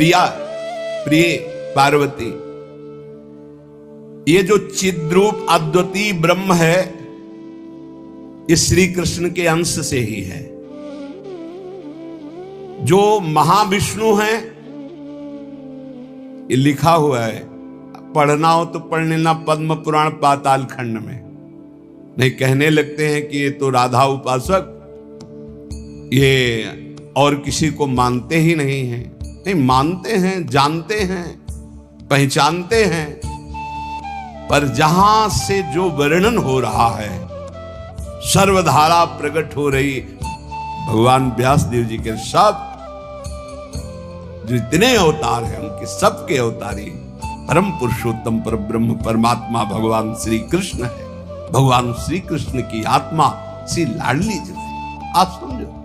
प्रिया, प्रिय पार्वती, ये जो चिद्रूप अद्वितीय ब्रह्म है, ये श्री कृष्ण के अंश से ही है। जो महाविष्णु हैं, ये लिखा हुआ है, पढ़ना हो तो पढ़ लेना पद्म पुराण पाताल खंड में। नहीं कहने लगते हैं कि ये तो राधा उपासक, ये और किसी को मानते ही नहीं हैं। नहीं, मानते हैं, जानते हैं, पहचानते हैं, पर जहां से जो वर्णन हो रहा है, सर्वधारा प्रकट हो रही भगवान व्यासदेव जी के सब जो इतने अवतार हैं, उनके सबके अवतारी परम पुरुषोत्तम पर ब्रह्म परमात्मा भगवान श्री कृष्ण है। भगवान श्री कृष्ण की आत्मा श्री लाडली जी है। आप समझो,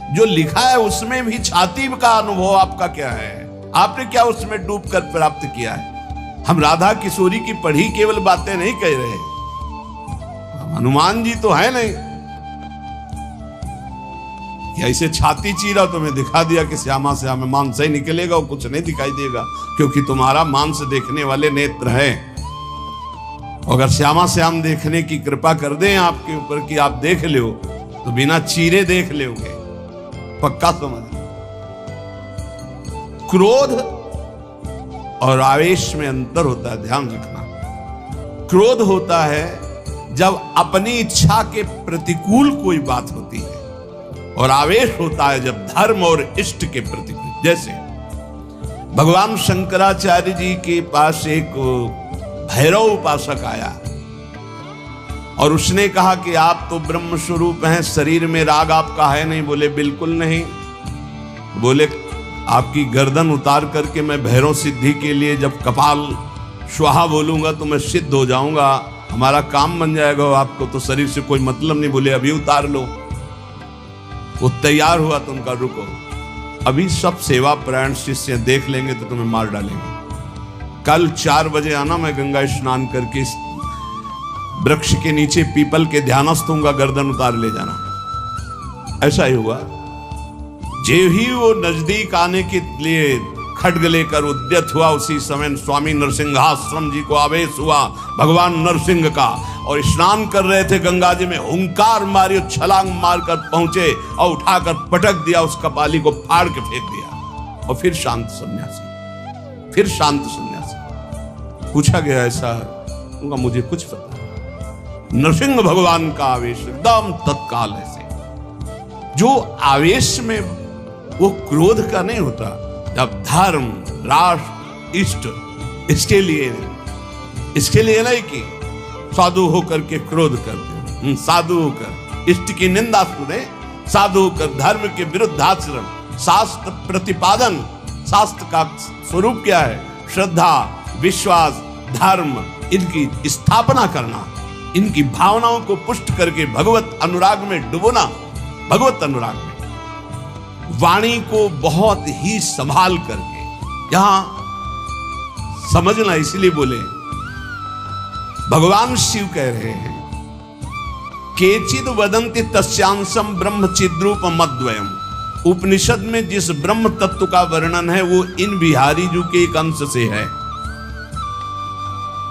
जो लिखा है उसमें भी छाती का अनुभव आपका क्या है? आपने क्या उसमें डूबकर प्राप्त किया है? हम राधा किशोरी की पढ़ी केवल बातें नहीं कह रहे, हनुमान जी तो है नहीं कि ऐसे छाती चीरा तुम्हें दिखा दिया कि श्यामा श्याम मांस ही निकलेगा और कुछ नहीं दिखाई देगा, क्योंकि तुम्हारा मांस देखने वाले नेत्र हैं। अगर श्यामा श्याम देखने की कृपा कर दें आपके ऊपर कि आप देख लो, तो बिना चीरे देख लोगे, पक्का समझ। क्रोध और आवेश में अंतर होता है, ध्यान रखना। क्रोध होता है जब अपनी इच्छा के प्रतिकूल कोई बात होती है, और आवेश होता है जब धर्म और इष्ट के प्रतिकूल। जैसे भगवान शंकराचार्य जी के पास एक भैरव उपासक आया और उसने कहा कि आप तो ब्रह्म स्वरूप हैं, शरीर में राग आपका है नहीं। बोले बिल्कुल नहीं। बोले आपकी गर्दन उतार करके मैं भैरव सिद्धि के लिए जब कपाल स्वाहा बोलूंगा तो मैं सिद्ध हो जाऊंगा, हमारा काम बन जाएगा, आपको तो शरीर से कोई मतलब नहीं। बोले अभी उतार लो। वो तैयार हुआ तो उनका रुको, अभी सब सेवा परायण शिष्य देख लेंगे तो तुम्हें मार डालेंगे। कल 4 बजे आना, मैं गंगा स्नान करके वृक्ष के नीचे पीपल के ध्यानस्थ होऊंगा, गर्दन उतार ले जाना। ऐसा ही हुआ। जे ही वो नजदीक आने के लिए खड्ग लेकर उद्यत हुआ, उसी समय स्वामी नरसिंहाश्रम जी को आवेश हुआ भगवान नरसिंह का, और स्नान कर रहे थे गंगा जी में, हुंकार मारी, छलांग मारकर पहुंचे और उठाकर पटक दिया, उस कपाली को फाड़ के फेंक दिया। और फिर शांत सन्यासी, फिर शांत सन्यासी। पूछा गया ऐसा, उनका मुझे कुछ पता। नरसिंह भगवान का आवेश एकदम तत्काल ऐसे। जो आवेश में वो क्रोध का नहीं होता, जब धर्म, राष्ट्र, इष्ट, इसके लिए नहीं कि साधु होकर के क्रोध करते, साधु होकर इष्ट की निंदा सुने, साधु होकर धर्म के विरुद्ध आचरण, शास्त्र प्रतिपादन। शास्त्र का स्वरूप क्या है? श्रद्धा, विश्वास, धर्म, इनकी स्थापना करना, इनकी भावनाओं को पुष्ट करके भगवत अनुराग में डुबोना। भगवत अनुराग में वाणी को बहुत ही संभाल करके, यहां समझना, इसलिए बोले भगवान शिव कह रहे हैं, केचिद वदंति तस्यांशम ब्रह्म चिद्रूप मद्वयम। उपनिषद में जिस ब्रह्म तत्व का वर्णन है वो इन बिहारी जी के एक अंश से है।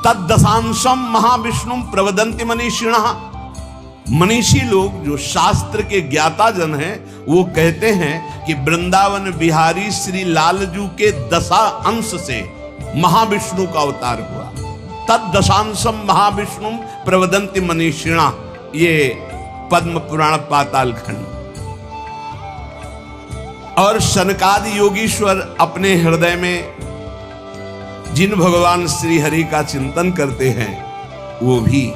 तद्दशांशम महाविष्णु प्रवदंति मनीषिणः। मनीषी लोग जो शास्त्र के ज्ञाता जन हैं, वो कहते हैं कि वृंदावन बिहारी श्री लालजू के 10 अंश से महाविष्णु का अवतार हुआ। तद्दशांशम महाविष्णु प्रवदंति मनीषिणा, ये पद्म पुराण पाताल खंड। और सनकादि योगीश्वर अपने हृदय में जिन भगवान श्री हरि का चिंतन करते हैं, वो भी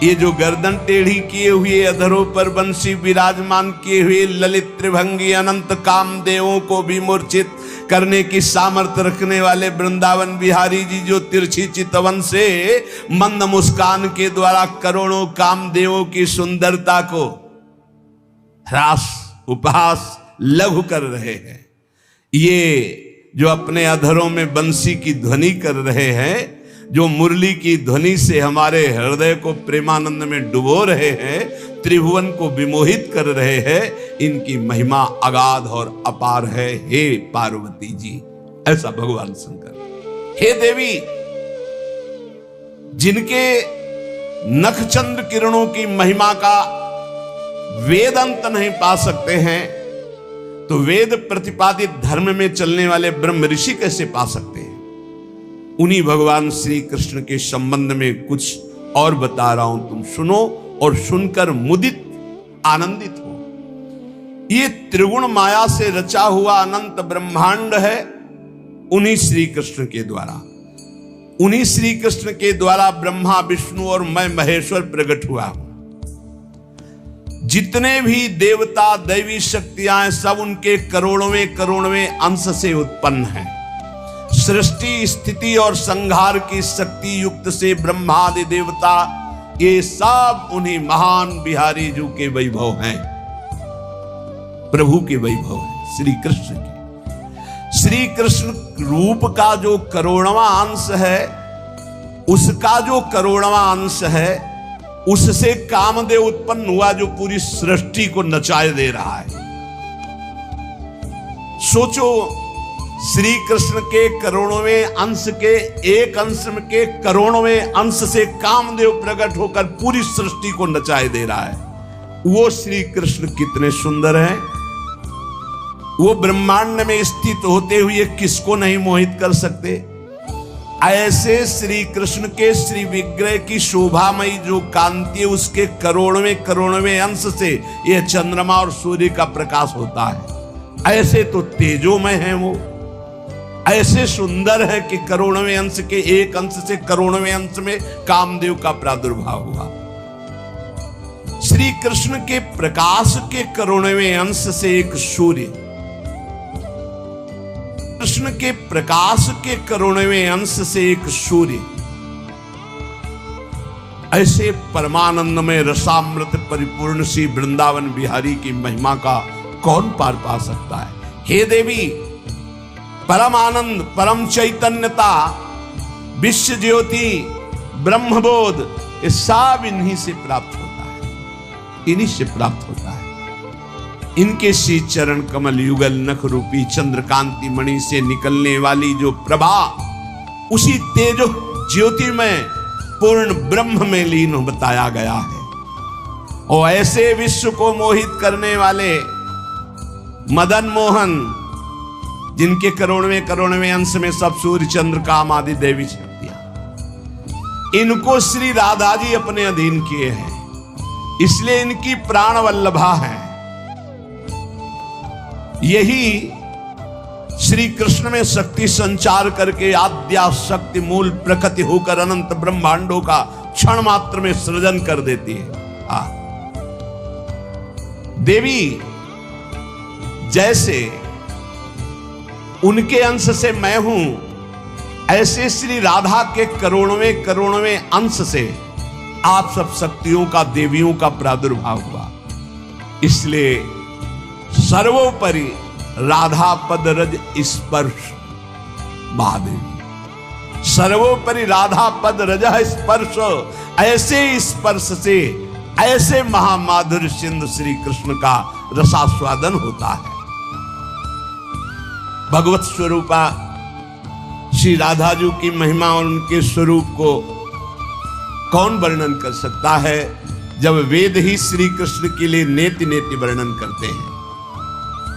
ये जो गर्दन टेढ़ी किए हुए, अधरों पर बंसी विराजमान किए हुए ललित त्रिभंगी अनंत कामदेवों को भी मूर्छित करने की सामर्थ्य रखने वाले वृंदावन बिहारी जी, जो तिरछी चितवन से मंद मुस्कान के द्वारा करोड़ों कामदेवों की सुंदरता को ह्रास, उपहास, लघु कर रहे हैं, ये जो अपने अधरों में बंसी की ध्वनि कर रहे हैं, जो मुरली की ध्वनि से हमारे हृदय को प्रेमानंद में डुबो रहे हैं, त्रिभुवन को विमोहित कर रहे हैं, इनकी महिमा अगाध और अपार है हे पार्वती जी। ऐसा भगवान शंकर। हे देवी, जिनके नखचंद्र किरणों की महिमा का वेद अंत नहीं पा सकते हैं, तो वेद प्रतिपादित धर्म में चलने वाले ब्रह्म ऋषि कैसे पा सकते हैं? उन्हीं भगवान श्री कृष्ण के संबंध में कुछ और बता रहा हूं, तुम सुनो और सुनकर मुदित आनंदित हो। ये त्रिगुण माया से रचा हुआ अनंत ब्रह्मांड है उन्हीं श्री कृष्ण के द्वारा। उन्हीं श्री कृष्ण के द्वारा ब्रह्मा विष्णु और मैं महेश्वर प्रकट हुआ हूं। जितने भी देवता दैवी शक्तियां सब उनके करोड़वें अंश से उत्पन्न हैं। सृष्टि स्थिति और संहार की शक्ति युक्त से ब्रह्मादि देवता ये सब उन्हीं महान बिहारी जी के वैभव हैं, प्रभु के वैभव हैं, श्री कृष्ण के। श्री कृष्ण रूप का जो करोड़वां अंश है, उसका जो करोड़वां अंश है, उससे कामदेव उत्पन्न हुआ जो पूरी सृष्टि को नचाए दे रहा है। सोचो, श्री कृष्ण के करोड़वें अंश के एक अंश के करोड़वें अंश से कामदेव प्रकट होकर पूरी सृष्टि को नचाए दे रहा है। वो श्री कृष्ण कितने सुंदर हैं। वो ब्रह्मांड में स्थित होते हुए किसको नहीं मोहित कर सकते। ऐसे श्री कृष्ण के श्री विग्रह की शोभामयी जो कांति है, उसके करोड़वें अंश से यह चंद्रमा और सूर्य का प्रकाश होता है। ऐसे तो तेजोमय है वो, ऐसे सुंदर है कि करोड़वें अंश के एक अंश से करोड़वें अंश में कामदेव का प्रादुर्भाव हुआ। श्री कृष्ण के प्रकाश के करोड़वें अंश से एक सूर्य, कृष्ण के प्रकाश के करोड़वें अंश से एक सूर्य, ऐसे परमानंद में रसामृत परिपूर्ण श्री वृंदावन बिहारी की महिमा का कौन पार पा सकता है। हे देवी, परम आनंद, परम चैतन्यता, विश्व ज्योति, ब्रह्मबोध, ये सब इन्हीं से प्राप्त होता है, इन्हीं से प्राप्त होता है। इनके श्री चरण कमल युगल नख रूपी चंद्रकांति मणि से निकलने वाली जो प्रभा, उसी तेजो ज्योति में पूर्ण ब्रह्म में लीन बताया गया है। और ऐसे विश्व को मोहित करने वाले मदन मोहन, जिनके करोड़वें अंश में सब सूर्य चंद्र काम आदि देवी शक्तियां, इनको श्री राधा जी अपने अधीन किए हैं, इसलिए इनकी प्राण वल्लभा है। यही श्री कृष्ण में शक्ति संचार करके आद्या शक्ति मूल प्रकृति होकर अनंत ब्रह्मांडों का क्षण मात्र में सृजन कर देती है। देवी जैसे उनके अंश से मैं हूं, ऐसे श्री राधा के करोड़वें अंश से आप सब शक्तियों का, देवियों का प्रादुर्भाव हुआ। इसलिए सर्वोपरि राधा पद रज स्पर्श महादेवी, सर्वोपरि राधा पद रज स्पर्श, ऐसे स्पर्श से ऐसे महामाधुर्य सिंधु श्री कृष्ण का रसास्वादन होता है। भगवत स्वरूपा श्री राधा जी की महिमा और उनके स्वरूप को कौन वर्णन कर सकता है, जब वेद ही श्री कृष्ण के लिए नेति नेति वर्णन करते हैं।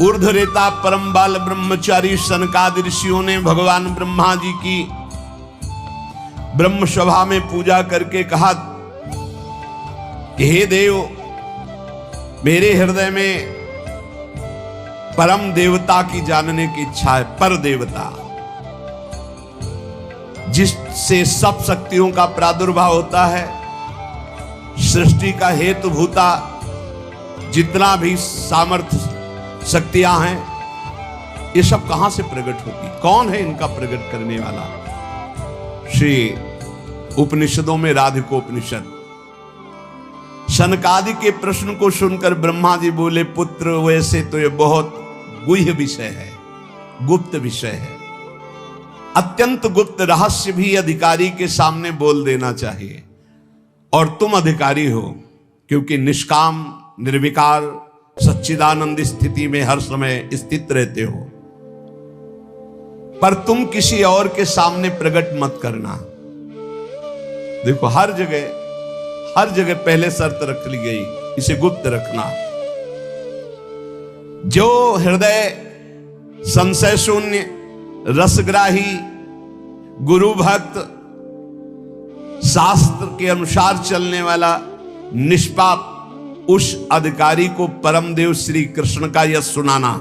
ऊर्ध्वरेता परम बाल ब्रह्मचारी सनकादि ऋषियों ने भगवान ब्रह्मा जी की ब्रह्म सभा में पूजा करके कहा कि हे देव, मेरे हृदय में परम देवता की जानने की इच्छा है। पर देवता, जिससे सब शक्तियों का प्रादुर्भाव होता है, सृष्टि का हेतु भूता जितना भी सामर्थ्य शक्तियां हैं, ये सब कहां से प्रकट होती, कौन है इनका प्रकट करने वाला? श्री उपनिषदों में राधिकोपनिषद, शनकादि के प्रश्न को सुनकर ब्रह्मा जी बोले, पुत्र वैसे तो ये बहुत गुह्य विषय है, गुप्त विषय है, अत्यंत गुप्त रहस्य भी अधिकारी के सामने बोल देना चाहिए। और तुम अधिकारी हो, क्योंकि निष्काम निर्विकार सच्चिदानंद स्थिति में हर समय स्थित रहते हो, पर तुम किसी और के सामने प्रकट मत करना। देखो, हर जगह पहले शर्त रख ली गई, इसे गुप्त रखना। जो हृदय संशय शून्य, रसग्राही, गुरु भक्त, शास्त्र के अनुसार चलने वाला, निष्पाप, उस अधिकारी को परमदेव श्री कृष्ण का यश सुनाना।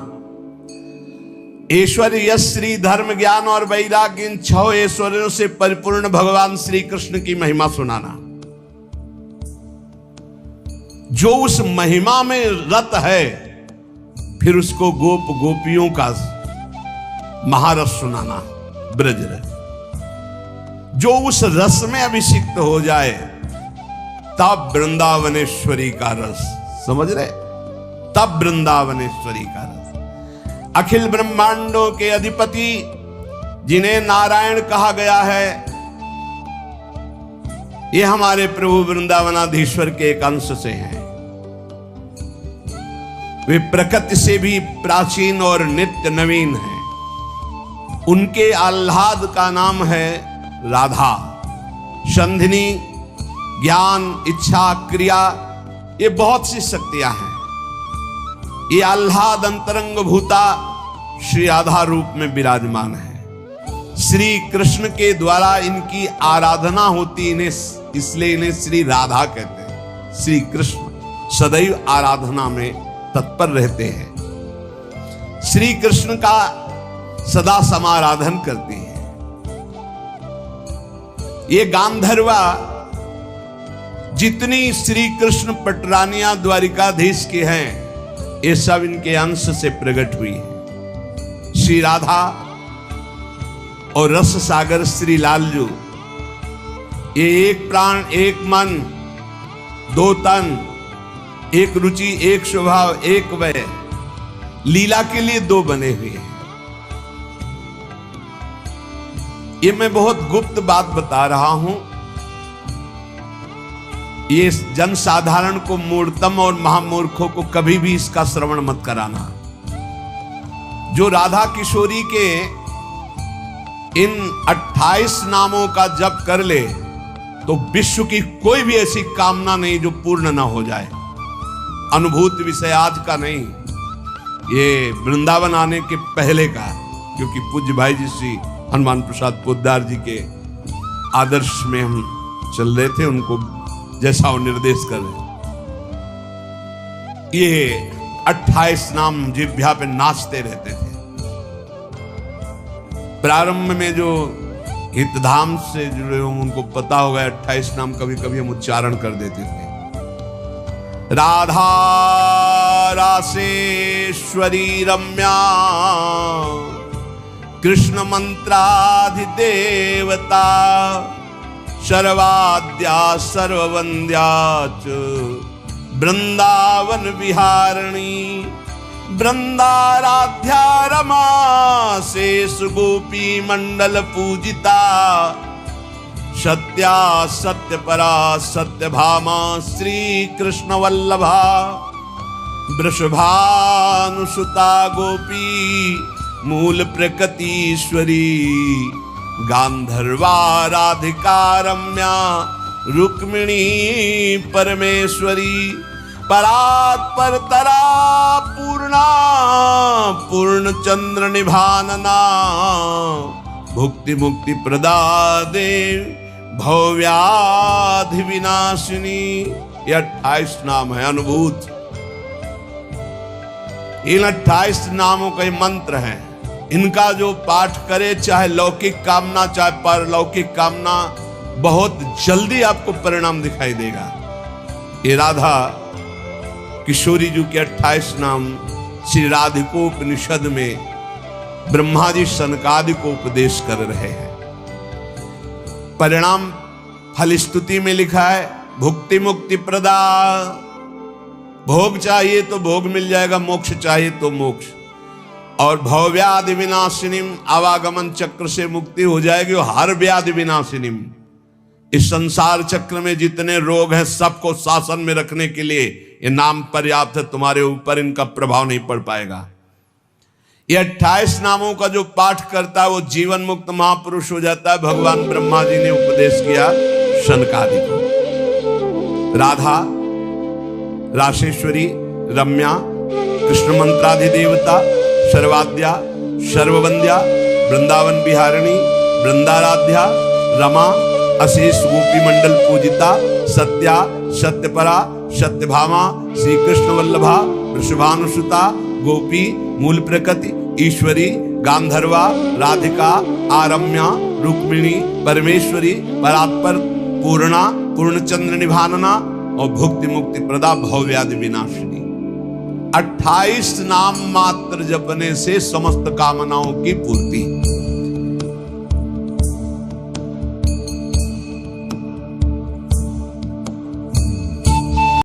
ऐश्वर्य, यश, श्री, धर्म, ज्ञान और वैराग्य, इन 6 ऐश्वर्यों से परिपूर्ण भगवान श्री कृष्ण की महिमा सुनाना। जो उस महिमा में रत है, फिर उसको गोप गोपियों का महारस सुनाना, ब्रज रस। जो उस रस में अभिषिक्त हो जाए, तब वृंदावनेश्वरी का रस, समझ रहे, तब वृंदावनेश्वरी का रस। अखिल ब्रह्मांडों के अधिपति, जिन्हें नारायण कहा गया है, ये हमारे प्रभु वृंदावनाधीश्वर के एक अंश से हैं। वे प्रकृति से भी प्राचीन और नित्य नवीन हैं। उनके आह्लाद का नाम है राधा। संधिनी, ज्ञान, इच्छा, क्रिया, ये बहुत सी शक्तियां हैं। ये आह्लाद अंतरंग भूता श्री राधा रूप में विराजमान है। श्री कृष्ण के द्वारा इनकी आराधना होती, इन्हें इसलिए इन्हें श्री राधा कहते हैं। श्री कृष्ण सदैव आराधना में तत्पर रहते हैं। श्री कृष्ण का सदा समाराधन करती है। ये गांधर्वा, जितनी श्री कृष्ण पटरानियां द्वारिकाधीश के हैं, ये सब इनके अंश से प्रकट हुई है। श्री राधा और रस सागर श्री लालजू, ये एक प्राण, एक मन, 2 तन, एक रुचि, एक स्वभाव, एक वय, लीला के लिए 2 बने हुए हैं। ये मैं बहुत गुप्त बात बता रहा हूं। ये जन साधारण को, मूर्तम और महामूर्खों को कभी भी इसका श्रवण मत कराना। जो राधा किशोरी के इन 28 नामों का जप कर ले, तो विश्व की कोई भी ऐसी कामना नहीं जो पूर्ण ना हो जाए। अनुभूति विषय आज का नहीं, ये वृंदावन आने के पहले का, क्योंकि पूज्य भाई जी श्री हनुमान प्रसाद पोद्दार जी के आदर्श में हम चल रहे थे, उनको जैसा वो निर्देश कर रहे। ये 28 नाम जिह्वा पे नाचते रहते थे। प्रारंभ में जो हितधाम से जुड़े हो उनको पता होगा, 28 नाम कभी कभी हम उच्चारण कर देते थे। राधा रासेश्वरी रम्या, कृष्ण मंत्राधिदेवता, सर्वाद्या सर्ववन्द्या च, वृंदावन विहारिणी, वृंदाराध्या रमा, शेष गोपी मंडल पूजिता, सत्या सत्यपरा सत्यभामा, श्री कृष्ण वल्लभा, वृषभानुसुता गोपी, मूल प्रकृतीश्वरी, गांधर्वा राधिका रम्या, रुक्मिणी परमेश्वरी, परात्परतरा पूर्णा, पूर्ण चंद्र निभानना, भुक्ति मुक्ति प्रदा देव, भव्याधि विनाशिनी। ये 28 नाम है अनुभूत। इन 28 नामों का मंत्र है। इनका जो पाठ करे, चाहे लौकिक कामना चाहे परलौकिक कामना, बहुत जल्दी आपको परिणाम दिखाई देगा। ये राधा किशोरी जी के 28 नाम श्री राधिकोपनिषद में ब्रह्मा जी सनकादि को उपदेश कर रहे हैं। परिणाम फल स्तुति में लिखा है, भुक्ति मुक्ति प्रदा। भोग चाहिए तो भोग मिल जाएगा, मोक्ष चाहिए तो मोक्ष। और भवव्याधि विनाशिनीम, आवागमन चक्र से मुक्ति हो जाएगी। और हर व्याधि विनाशिनीम, इस संसार चक्र में जितने रोग हैं सबको शासन में रखने के लिए ये नाम पर्याप्त है। तुम्हारे ऊपर इनका प्रभाव नहीं पड़ पाएगा। ये 28 नामों का जो पाठ करता है वो जीवन मुक्त महापुरुष हो जाता है। भगवान ब्रह्मा जी ने उपदेश किया शनकादि को। राधा, राशेश्वरी, रम्या, कृष्ण मंत्राधिदेवता, सर्वाद्या, सर्ववंद्या, वृंदावन बिहारिणी, वृंदाराध्या, रमा, अशेष गोपी मंडल पूजिता, सत्या, सत्यपरा, सत्यभामा, श्री कृष्ण वल्लभा, वृषभानुसुता, गोपी, मूल प्रकृति, ईश्वरी, गांधर्वा, राधिका, आरम्या, रुक्मिणी, परमेश्वरी, परात्पर, पूर्णा, पूर्णचंद्र निभानना और भुक्ति मुक्ति प्रदा, भवव्याधि विनाशिनी। 28 नाम मात्र जपने से समस्त कामनाओं की पूर्ति।